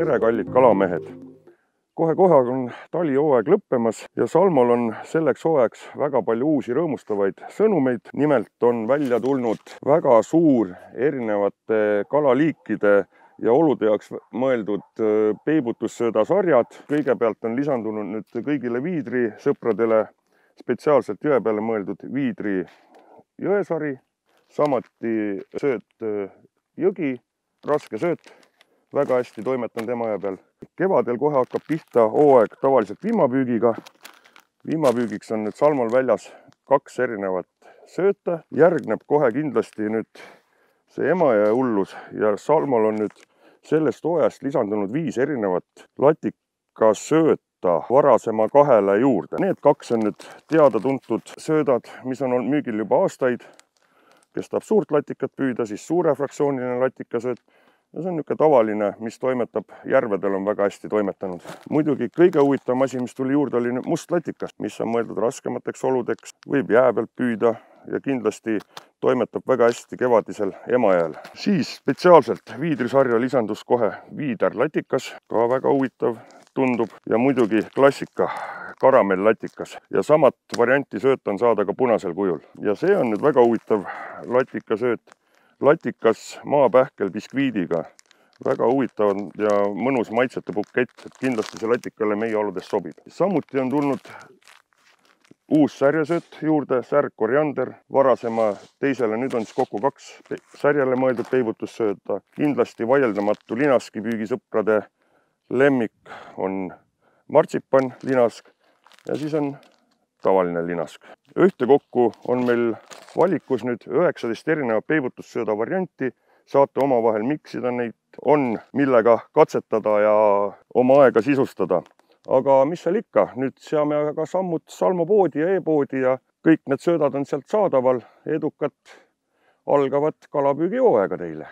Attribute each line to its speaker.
Speaker 1: Tere, kallid kalamehed! Kohe-kohe on talihooaeg lõppemas ja Salmol on selleks hooajaks väga palju uusi rõõmustavaid sõnumeid. Nimelt on välja tulnud väga suur erinevate kalaliikide ja olude jaoks mõeldud peibutussöödasarjad. Kõigepealt on lisandunud nüüd kõigile viidri sõpradele spetsiaalselt jõe peale mõeldud viidri jõesari, samuti sööt jõgi, raske sööt. Väga hästi toimetan tema jõe peal. Kevadel kohe hakkab pihta hooaeg tavaliselt vihmapüügiga. Vihmapüügiks on nüüd Salmol väljas 2 erinevat sööta. Järgneb kohe kindlasti nüüd see Emajõe hullus ja Salmol on nüüd sellest hooajast lisandunud 5 erinevat latikasööta varasema 2 juurde. Need 2 on nüüd teada-tuntud söödad, mis on olnud müügil juba aastaid. Kes tahab suurt latikat püüda, siis suure fraktsiooniline latikasööt. Ja see on niisugune tavaline, mis toimetab, järvedel on väga hästi toimetanud. Muidugi kõige huvitavam asi, mis tuli juurde, oli must latikas, mis on mõeldud raskemateks oludeks, võib jää pealt püüda ja kindlasti toimetab väga hästi kevadisel Emajõel. Siis spetsiaalselt viidrisarja lisandus kohe viiderlatikas, ka väga huvitav tundub, ja muidugi klassika karamell-latikas. Ja samat varianti sööt on saada ka punasel kujul. Ja see on nüüd väga huvitav latikasööt. Latikas maapähkel biskviidiga. Väga huvitav ja mõnus maitsete bukett, et kindlasti see latikale meie oludes sobib. Samuti on tulnud uus särjesööt juurde, särg koriander, varasema teisele, nüüd on siis kokku 2 särjale mõeldud peibutussööta. Kindlasti vaieldamatu linaskipüügisõprade lemmik on martsipan linask ja siis on tavaline linask. Ühtekokku on meil valikus nüüd 19 erinevat peibutussööda varianti. Saate omavahel miksida neid, on millega katsetada ja oma aega sisustada. Aga mis seal ikka, nüüd seame ka sammud Salmo poodi ja e-poodi ja kõik need söödad on sealt saadaval. Edukat algavat kalapüügihooaega teile!